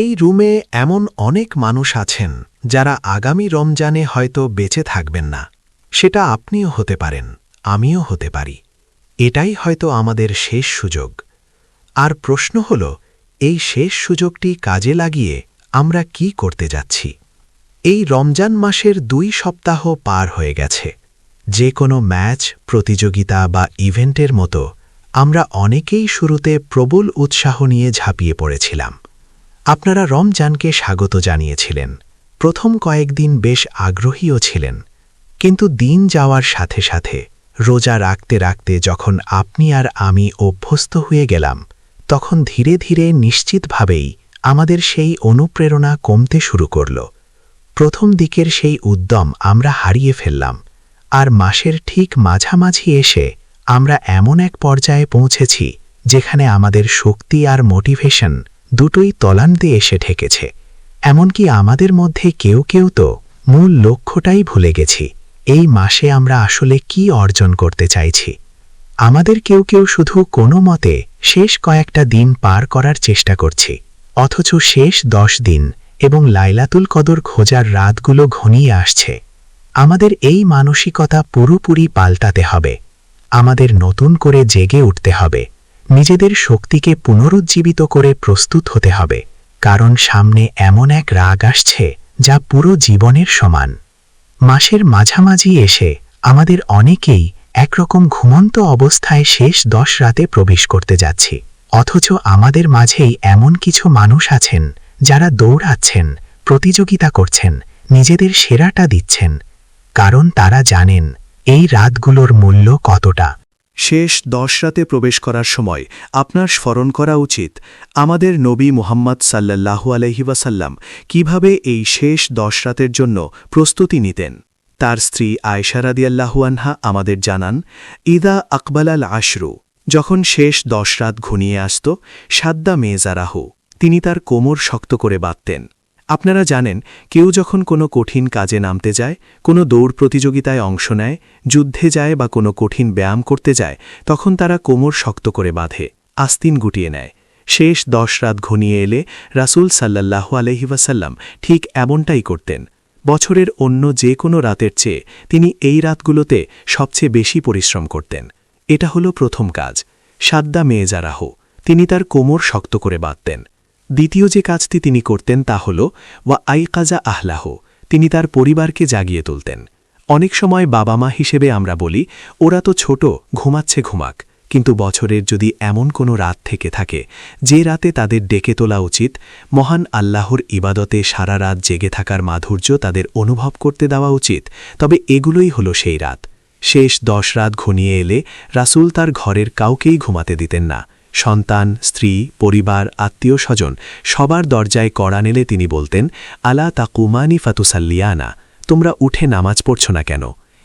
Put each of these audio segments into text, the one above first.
এই রুমে এমন অনেক মানুষ আছেন যারা আগামী রমজানে হয়তো বেঁচে থাকবেন না। সেটা আপনিও হতে পারেন, আমিও হতে পারি। এটাই হয়তো আমাদের শেষ সুযোগ। আর প্রশ্ন হল, এই শেষ সুযোগটি কাজে লাগিয়ে আমরা কি করতে যাচ্ছি? এই রমজান মাসের 2 সপ্তাহ পার হয়ে গেছে। যে কোনো ম্যাচ, প্রতিযোগিতা বা ইভেন্টের মতো আমরা অনেকেই শুরুতে প্রবল উৎসাহ নিয়ে ঝাঁপিয়ে পড়েছিলাম। আপনারা রমজানকে স্বাগত জানিয়েছিলেন, প্রথম কয়েকদিন বেশ আগ্রহীও ছিলেন। কিন্তু দিন যাওয়ার সাথে সাথে, রোজা রাখতে রাখতে যখন আপনি আর আমি অভ্যস্ত হয়ে গেলাম, তখন ধীরে ধীরে নিশ্চিতভাবেই আমাদের সেই অনুপ্রেরণা কমতে শুরু করল। প্রথম দিকের সেই উদ্যম আমরা হারিয়ে ফেললাম, আর মাসের ঠিক মাঝামাঝি এসে আমরা এমন এক পর্যায়ে পৌঁছেছি যেখানে আমাদের শক্তি আর মোটিভেশন দুটোই তলানিতে এসে ঠেকেছে। এমনকি আমাদের মধ্যে কেউ কেউ তো মূল লক্ষ্যটাই ভুলে গেছি, এই মাসে আমরা আসলে কি অর্জন করতে চাইছি। আমাদের কেউ কেউ শুধু কোনো মতে শেষ কয়েকটা দিন পার করার চেষ্টা করছি, অথচ শেষ 10 দিন এবং লাইলাতুল কদর খোঁজার রাতগুলো ঘনিয়ে আসছে। আমাদের এই মানসিকতা পুরোপুরি পাল্টাতে হবে। আমাদের নতুন করে জেগে উঠতে হবে, নিজেদের শক্তিকে পুনরুজ্জীবিত করে প্রস্তুত হতে হবে, কারণ সামনে এমন এক রাগ আসছে যা পুরো জীবনের সমান। মাসের মাঝামাঝি এসে আমাদের অনেকেই একরকম ঘুমন্ত অবস্থায় শেষ 10 রাতে প্রবেশ করতে যাচ্ছি, অথচ আমাদের মাঝেই এমন কিছু মানুষ আছেন যারা দৌড়াচ্ছেন, প্রতিযোগিতা করছেন, নিজেদের সেরাটা দিচ্ছেন, কারণ তারা জানেন এই রাতগুলোর মূল্য কতটা। শেষ 10 রাতে প্রবেশ করার সময় আপনার স্মরণ করা উচিত আমাদের নবী মুহাম্মদ সাল্লাল্লাহু আলাইহি ওয়াসাল্লাম কিভাবে এই শেষ 10 রাতের জন্য প্রস্তুতি নিতেন। তার স্ত্রী আয়েশা রাদিয়াল্লাহু আনহা আমাদের জানান, ইদা আকবালাল আশরু, যখন শেষ 10 রাত ঘনিয়ে আসত, সাদ্দা মেজারাহু, তিনি তার কোমর শক্ত করে বাঁধতেন। আপনারা জানেন, কেউ যখন কোনো কঠিন কাজে নামতে যায়, কোনো দৌড় প্রতিযোগিতায় অংশ নেয়, যুদ্ধে যায় বা কোনো কঠিন ব্যায়াম করতে যায়, তখন তারা কোমর শক্ত করে বাঁধে, আস্তিন গুটিয়ে নেয়। শেষ 10 রাত ঘনিয়ে এলে রাসূল সাল্লাল্লাহু আলাইহি ওয়াসাল্লাম ঠিক এমনটাই করতেন। বছরের অন্য যে কোনো রাতের চেয়ে তিনি এই রাতগুলোতে সবচেয়ে বেশি পরিশ্রম করতেন। এটা হলো প্রথম কাজ, সাদ্দা মেজারাহ, তিনি তার কোমর শক্ত করে বাঁধতেন। দ্বিতীয় যে কাজটি তিনি করতেন তা হল ওয়া আইকাজা আহলাহ, তিনি তার পরিবারকে জাগিয়ে তুলতেন। অনেক সময় বাবা মা হিসেবে আমরা বলি, ওরা তো ছোট, ঘুমাচ্ছে ঘুমাক। কিন্তু বছরের যদি এমন কোনো রাত থেকে থাকে যে রাতে তাদের ডেকে তোলা উচিত, মহান আল্লাহর ইবাদতে সারা রাত জেগে থাকার মাধুর্য তাদের অনুভব করতে দেওয়া উচিত, তবে এগুলোই হলো সেই রাত। শেষ 10 রাত ঘনিয়ে এলে রাসূল তার ঘরের কাউকেই ঘুমাতে দিতেন না। সন্তান, স্ত্রী, পরিবার, আত্মীয় স্বজন সবার দরজায় কড়া নেলে তিনি বলতেন, আলা তাকুমানি ফাতুসাল্লিয়ানা, তোমরা উঠে নামাজ পড়ছ না কেন?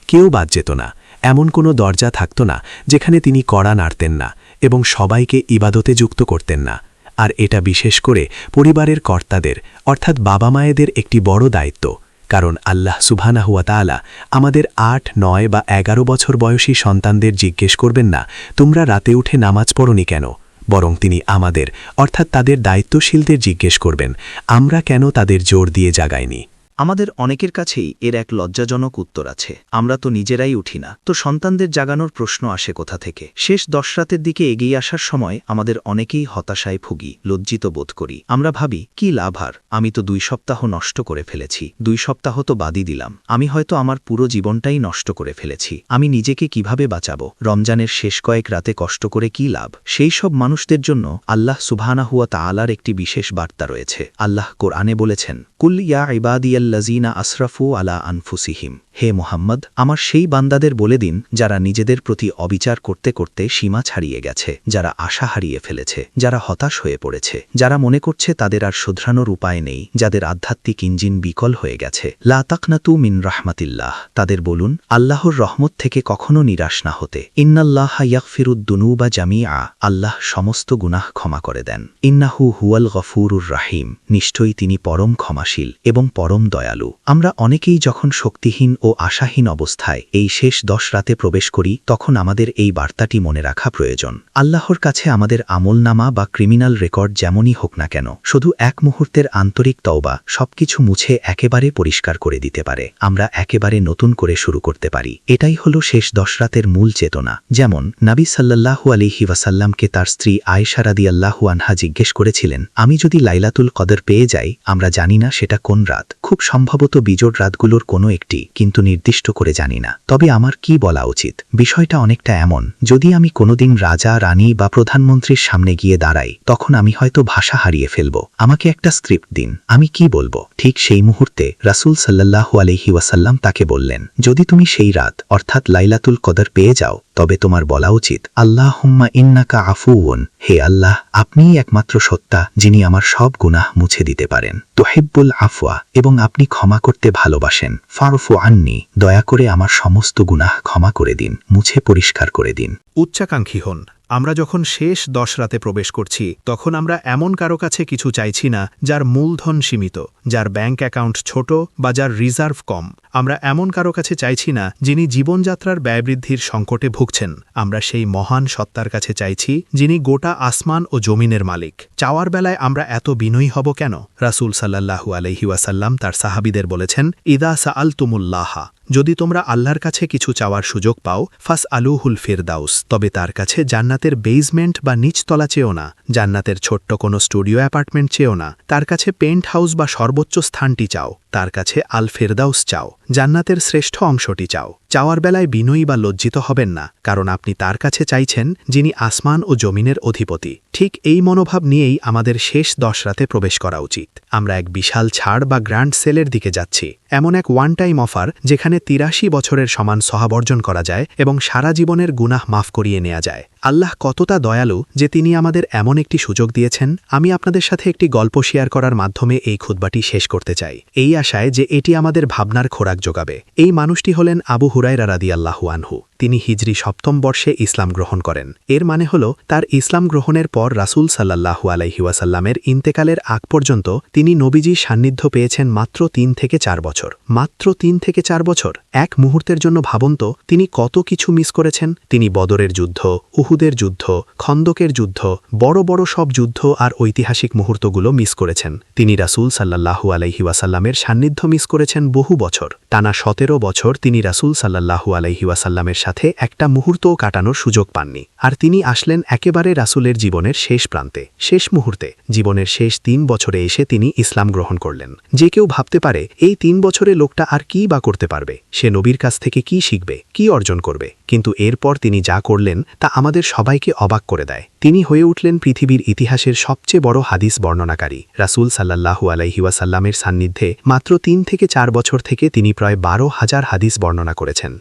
কেউ বাদ যেত না, এমন কোনো দরজা থাকত না যেখানে তিনি কড়া নাড়তেন না এবং সবাইকে ইবাদতে যুক্ত করতেন না। আর এটা বিশেষ করে পরিবারের কর্তাদের অর্থাৎ বাবা মায়েদের একটি বড় দায়িত্ব, কারণ আল্লাহ সুবহানাহু ওয়া তাআলা আমাদের 8, 9 বা 11 বছর বয়সী সন্তানদের জিজ্ঞেস করবেন না, তোমরা রাতে উঠে নামাজ পড়নি কেন? বরং তিনি আমাদের অর্থাৎ তাদের দায়িত্বশীলদের জিজ্ঞেস করবেন, আমরা কেন তাদের জোর দিয়ে জাগাইনি। আমাদের অনেকের কাছেই এর এক লজ্জাজনক উত্তর আছে, আমরা তো নিজেরাই উঠি না, তো সন্তানদের জাগানোর প্রশ্ন আসে কোথা থেকে? শেষ 10 রাতের দিকে এগিয়ে আসার সময় আমাদের অনেকেই হতাশায় ভুগি, লজ্জিত বোধ করি। আমরা ভাবি, কি লাভ আর, আমি তো 2 সপ্তাহ নষ্ট করে ফেলেছি, 2 সপ্তাহ তো বাদই দিলাম, আমি হয়তো আমার পুরো জীবনটাই নষ্ট করে ফেলেছি, আমি নিজেকে কিভাবে বাঁচাবো? রমজানের শেষ কয়েক রাতে কষ্ট করে কি লাভ? সেই সব মানুষদের জন্য আল্লাহ সুবহানাহু ওয়া তাআলার একটি বিশেষ বার্তা রয়েছে। আল্লাহ কোরআনে বলেছেন, কুল ইয়া ইবাদিয়াল্লাযীনা আসরাফু আলা আনফুসিহিম, হে মুহাম্মদ, আমার সেই বান্দাদের বলে দিন যারা নিজেদের প্রতি অবিচার করতে করতে সীমা ছাড়িয়ে গেছে, যারা আশা হারিয়ে ফেলেছে, যারা হতাশ হয়ে পড়েছে, যারা মনে করছে তাদের আর শুধরানোর উপায় নেই, যাদের আধ্যাত্মিক ইঞ্জিন বিকল হয়ে গেছে। লা তাকনাতু মিন রাহমাতিল্লাহ, তাদের বলুন আল্লাহর রহমত থেকে কখনো নিরাশ না হতে। ইন্নাল্লাহা ইয়াগফিরুদ দুনুবা জামিআ, আল্লাহ সমস্ত গুনাহ ক্ষমা করে দেন। ইন্নাহু হুয়াল গফুরুর রাহিম, নিশ্চয়ই তিনি পরম ক্ষমাশীল। ক্ষমাশীল এবং পরম দয়ালু। আমরা অনেকেই যখন শক্তিহীন ও আশাহীন অবস্থায় এই শেষ 10 রাতে প্রবেশ করি, তখন আমাদের এই বার্তাটি মনে রাখা প্রয়োজন। আল্লাহর কাছে আমাদের আমলনামা বা ক্রিমিনাল রেকর্ড যেমনই হোক না কেন, শুধু এক মুহূর্তের আন্তরিক তওবা সবকিছু মুছে একেবারে পরিষ্কার করে দিতে পারে। আমরা একেবারে নতুন করে শুরু করতে পারি। এটাই হলো শেষ 10 রাতের মূল চেতনা। যেমন নবী সাল্লাল্লাহু আলাইহি ওয়াসাল্লামকে তার স্ত্রী আয়েশা রাদিয়াল্লাহু আনহা জিজ্ঞেস করেছিলেন, আমি যদি লাইলাতুল কদর পেয়ে যাই, আমরা জানি না সেটা কোন রাত, খুব সম্ভবত বিজোড় রাতগুলোর কোনো একটি, কিন্তু নির্দিষ্ট করে জানি না। তবে আমার কি বলা উচিত? বিষয়টা অনেকটা এমন, যদি আমি কোনোদিন রাজা, রানী বা প্রধানমন্ত্রীর সামনে গিয়ে দাঁড়াই, তখন আমি হয়তো ভাষা হারিয়ে ফেলব। আমাকে একটা স্ক্রিপ্ট দিন, আমি কি বলবো? ঠিক সেই মুহূর্তে রাসূল সাল্লাল্লাহু আলাইহি ওয়াসাল্লাম তাকে বললেন, যদি তুমি সেই রাত অর্থাৎ লাইলাতুল কদর পেয়ে যাও, তবে তোমার বলা উচিত, আল্লাহুম্মা ইন্নাকা আফুউন, হে আল্লাহ, আপনিই একমাত্র সত্তা যিনি আমার সব গুনাহ মুছে দিতে পারেন। তুহিব্বুল আফওয়া, এবং আপনি ক্ষমা করতে ভালোবাসেন। ফারফু আন্নি, দয়া করে আমার সমস্ত গুনাহ ক্ষমা করে দিন, মুছে পরিষ্কার করে দিন। উচ্চাকাঙ্ক্ষী হন। আমরা যখন শেষ 10 রাতে প্রবেশ করছি, তখন আমরা এমন কারো কাছে কিছু চাইছি না যার মূলধন সীমিত, যার ব্যাংক অ্যাকাউন্ট ছোট বা যার রিজার্ভ কম। আমরা এমন কারো কাছে চাইছি না যিনি জীবনযাত্রার ব্যয়বৃদ্ধির সংকটে ভুগছেন। আমরা সেই মহান সত্তার কাছে চাইছি যিনি গোটা আসমান ও জমিনের মালিক। চাওয়ার বেলায় আমরা এত বিনয়ী হব কেন? রাসূল সাল্লাল্লাহু আলাইহি ওয়াসাল্লাম তার সাহাবীদের বলেছেন, ইদা সাআলতুমুল্লাহা, যদি তোমরা আল্লাহর কাছে কিছু চাওয়ার সুযোগ পাও, ফাস আলুহুল ফিরদাউস, তবে তার কাছে জান্নাতের বেসমেন্ট বা নিচতলা চেও না, জান্নাতের ছোট্ট কোনো স্টুডিও অ্যাপার্টমেন্ট চেও না, তার কাছে পেন্ট হাউস বা সর্বোচ্চ স্থানটি চাও, তার কাছে আল ফেরদাউস চাও, জান্নাতের শ্রেষ্ঠ অংশটি চাও। চাওয়ার বেলায় বিনয়ী বা লজ্জিত হবেন না, কারণ আপনি তার কাছে চাইছেন যিনি আসমান ও জমিনের অধিপতি। ঠিক এই মনোভাব নিয়েই আমাদের শেষ 10 রাতে প্রবেশ করা উচিত। আমরা এক বিশাল ছাড় বা গ্র্যান্ড সেলের দিকে যাচ্ছি, এমন এক ওয়ান টাইম অফার যেখানে 83 বছরের সমান সওয়াব অর্জন করা যায় এবং সারা জীবনের গুনাহ মাফ করিয়ে নেওয়া যায়। আল্লাহ কতটা দয়ালু যে তিনি আমাদের এমন একটি সুযোগ দিয়েছেন। আমি আপনাদের সাথে একটি গল্প শেয়ার করার মাধ্যমে এই খুতবাটি শেষ করতে চাই, এই আশায় যে এটি আমাদের ভাবনার খোরাক যোগাবে। এই মানুষটি হলেন আবু হুরায়রা রাদিয়াল্লাহু আনহু। তিনি হিজরি 7ম বর্ষে ইসলাম গ্রহণ করেন। এর মানে হল তার ইসলাম গ্রহণের পর রাসূল সাল্লাল্লাহু আলাইহি ওয়াসাল্লামের ইন্তেকালের আগ পর্যন্ত তিনি নবীজির সান্নিধ্য পেয়েছেন মাত্র 3 থেকে 4 বছর। মাত্র 3 থেকে 4 বছর। এক মুহূর্তের জন্য ভাবুন তো তিনি কত কিছু মিস করেছেন। তিনি বদরের যুদ্ধ, উহুদের যুদ্ধ, খন্দকের যুদ্ধ, বড় বড় সব যুদ্ধ আর ঐতিহাসিক মুহূর্তগুলো মিস করেছেন। তিনি রাসূল সাল্লাল্লাহু আলাইহি ওয়াসাল্লামের সান্নিধ্য মিস করেছেন বহু বছর। টানা 17 বছর তিনি রাসূল সাল্লাল্লাহু আলাইহি ওয়াসাল্লামের সাথে একটা মুহূর্তও কাটানোর সুযোগ পাননি। আর তিনি আসলেন একেবারে রাসূলের জীবনের শেষ প্রান্তে, শেষ মুহূর্তে। জীবনের শেষ 3 বছরে এসে তিনি ইসলাম গ্রহণ করলেন। যে কেউ ভাবতে পারে এই 3 বছরে লোকটা আর কি বা করতে পারবে, সে নবীর কাছ থেকে কি শিখবে, কি অর্জন করবে। কিন্তু এরপর তিনি যা করলেন তা আমাদের সবাইকে অবাক করে দেয়। তিনি হয়ে উঠলেন পৃথিবীর ইতিহাসের সবচেয়ে বড় হাদিস বর্ণনাকারী। রাসূল সাল্লাল্লাহু আলাইহি ওয়াসাল্লামের সান্নিধ্যে মাত্র 3 থেকে 4 বছর থেকে তিনি প্রায় 12,000 হাদিস বর্ণনা করেছেন।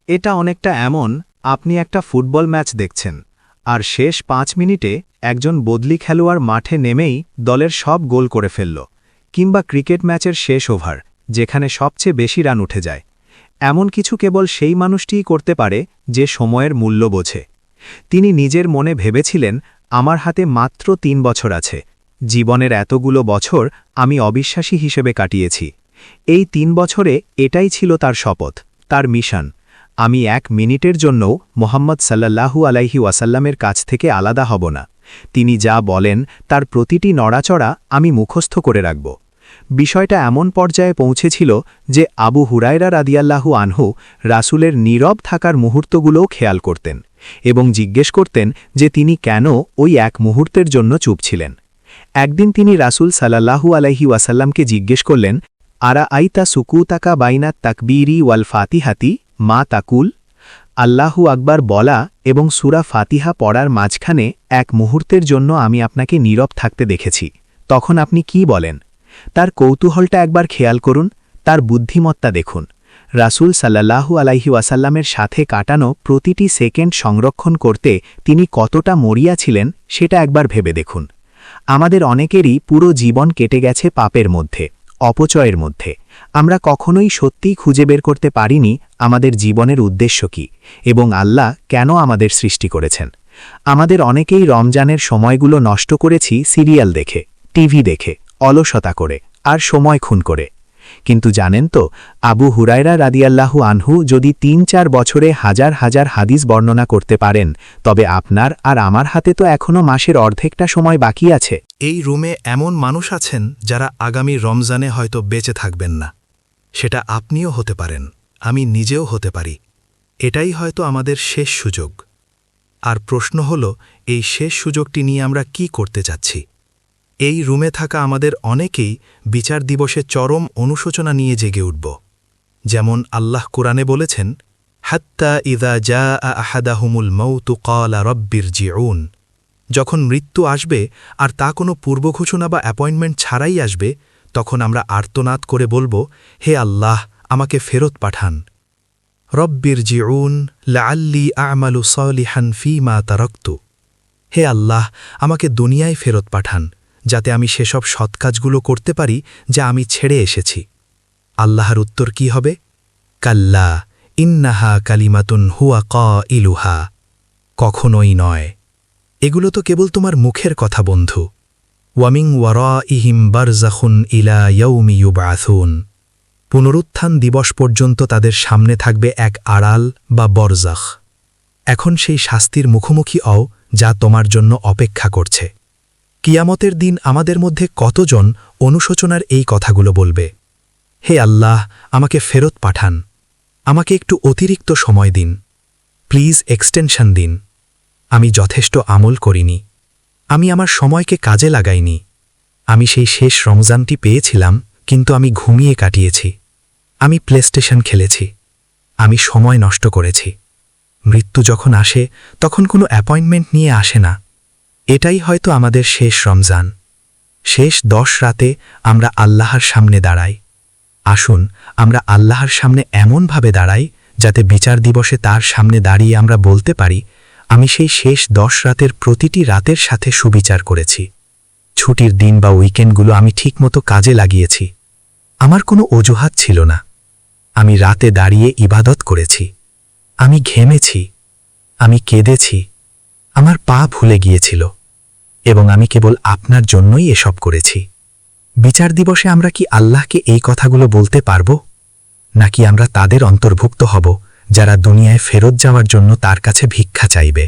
এটা অনেকটা এমন, আপনি একটা ফুটবল ম্যাচ দেখছেন, আর শেষ 5 মিনিটে একজন বদলি খেলোয়াড় মাঠে নেমেই দলের সব গোল করে ফেলল, কিংবা ক্রিকেট ম্যাচের শেষ ওভার যেখানে সবচেয়ে বেশি রান উঠে যায়। এমন কিছু কেবল সেই মানুষটিই করতে পারে যে সময়ের মূল্য বোঝে। তিনি নিজের মনে ভেবেছিলেন, আমার হাতে মাত্র 3 বছর আছে, জীবনের এতগুলো বছর আমি অবিশ্বাসী হিসেবে কাটিয়েছি। এই 3 বছরে এটাই ছিল তার শপথ, তার মিশন। আমি 1 মিনিটের জন্যও মুহাম্মদ সাল্লাল্লাহু আলাইহি ওয়াসাল্লামের কাছ থেকে আলাদা হব না। তিনি যা বলেন তার প্রতিটি নড়াচড়া আমি মুখস্থ করে রাখব। বিষয়টা এমন পর্যায়ে পৌঁছেছিল যে আবু হুরায়রা রাদিয়াল্লাহু আনহু রাসূলের নীরব থাকার মুহূর্তগুলোও খেয়াল করতেন এবং জিজ্ঞেস করতেন যে তিনি কেন ওই 1 মুহূর্তের জন্য চুপ ছিলেন। একদিন তিনি রাসূল সাল্লাল্লাহু আলাইহি ওয়াসাল্লামকে জিজ্ঞেস করলেন, আরা আইতা সুকুতাকা বাইনা তাকবীরি ওয়াল ফাতিহাতি মা তাকুল? আল্লাহু আকবার বলা এবং সূরা ফাতিহা পড়ার মাঝখানে 1 মুহূর্তের জন্য আমি আপনাকে নীরব থাকতে দেখেছি, তখন আপনি কি বলেন? তার কৌতূহলটা একবার খেয়াল করুন, তার বুদ্ধিমত্তা দেখুন। রাসূল সাল্লাল্লাহু আলাইহি ওয়াসাল্লামের সাথে কাটানো প্রতিটি সেকেন্ড সংরক্ষণ করতে তিনি কতটা মরিয়া ছিলেন সেটা একবার ভেবে দেখুন। আমাদের অনেকেরই পুরো জীবন কেটে গেছে পাপের মধ্যে, অপচয়ের মধ্যে। আমরা কখনোই সত্যিই খুঁজে বের করতে পারিনি আমাদের জীবনের উদ্দেশ্য কি এবং আল্লাহ কেন আমাদের সৃষ্টি করেছেন। আমাদের অনেকেই রমজানের সময়গুলো নষ্ট করেছি সিরিয়াল দেখে, টিভি দেখে, অলসতা করে, আর সময় খুন করে। কিন্তু জানেন তো, আবু হুরায়রা রাদিয়াল্লাহু আনহু যদি ৩-৪ বছরে হাজার হাজার হাদিস বর্ণনা করতে পারেন, তবে আপনার আর আমার হাতে তো এখনও মাসের অর্ধেকটা সময় বাকি আছে। এই রুমে এমন মানুষ আছেন যারা আগামী রমজানে হয়তো বেঁচে থাকবেন না। সেটা আপনিও হতে পারেন, আমি নিজেও হতে পারি। এটাই হয়তো আমাদের শেষ সুযোগ। আর প্রশ্ন হল, এই শেষ সুযোগটি নিয়ে আমরা কি করতে চাচ্ছি? এই রুমে থাকা আমাদের অনেকেই বিচার দিবসে চরম অনুশোচনা নিয়ে জেগে উঠব। যেমন আল্লাহ কোরআনে বলেছেন, হাত্তা ইদা জা আহাদাহুমুল মৌতু ক্বালা রব্বিরজিউন। যখন মৃত্যু আসবে আর তা কোনো পূর্বঘোষণা বা অ্যাপয়েন্টমেন্ট ছাড়াই আসবে, তখন আমরা আর্তনাদ করে বলব, হে আল্লাহ, আমাকে ফেরত পাঠান। রব্বিরজিউন লাআল্লি আ'মালু সালিহান ফীমা তারাকতু। হে আল্লাহ, আমাকে দুনিয়ায় ফেরত পাঠান, যাতে আমি সেসব সৎকাজগুলো করতে পারি যা আমি ছেড়ে এসেছি। আল্লাহর উত্তর কি হবে? কাল্লা ইন্নাহা কালিমাতুন হুয়া কাইলুহা। কখনোই নয়। এগুলো তো কেবল তোমার মুখের কথা বন্ধু। ওয়ামিং ওয়ারাইহিম বারযাখুন ইলা ইয়াউমি ইউবআসুন। পুনরুত্থান দিবস পর্যন্ত তাদের সামনে থাকবে এক আড়াল বা বরজাখ। এখন সেই শাস্তির মুখোমুখি হও যা তোমার জন্য অপেক্ষা করছে। কিয়ামতের দিন আমাদের মধ্যে কতজন অনুশোচনার এই কথাগুলো বলবে? হে আল্লাহ, আমাকে ফেরত পাঠান, আমাকে একটু অতিরিক্ত সময় দিন, প্লিজ এক্সটেনশন দিন। আমি যথেষ্ট আমল করিনি, আমি আমার সময়কে কাজে লাগাইনি। আমি সেই শেষ রমজানটি পেয়েছিলাম, কিন্তু আমি ঘুমিয়ে কাটিয়েছি, আমি প্লেস্টেশন খেলেছি, আমি সময় নষ্ট করেছি। মৃত্যু যখন আসে তখন কোনো অ্যাপয়েন্টমেন্ট নিয়ে আসে না। এটাই হয়তো আমাদের শেষ রমজান। শেষ 10 রাতে আমরা আল্লাহর সামনে দাঁড়াই। আসুন আমরা আল্লাহর সামনে এমনভাবে দাঁড়াই যাতে বিচার দিবসে তার সামনে দাঁড়িয়ে আমরা বলতে পারি, আমি সেই শেষ 10 রাতের প্রতিটি রাতের সাথে সুবিচার করেছি। ছুটির দিন বা উইকেন্ডগুলো আমি ঠিকমতো কাজে লাগিয়েছি। আমার কোনো অজুহাত ছিল না। আমি রাতে দাঁড়িয়ে ইবাদত করেছি, আমি ঘেমেছি, আমি কেঁদেছি, আমার পা ভুলে গিয়েছিল, এবং আমি কেবল আপনার জন্যই এসব করেছি। বিচার দিবসে আমরা কি আল্লাহকে এই কথাগুলো বলতে পারব? নাকি আমরা তাদের অন্তর্ভুক্ত হব যারা দুনিয়ায় ফেরত যাওয়ার জন্য তার কাছে ভিক্ষা চাইবে?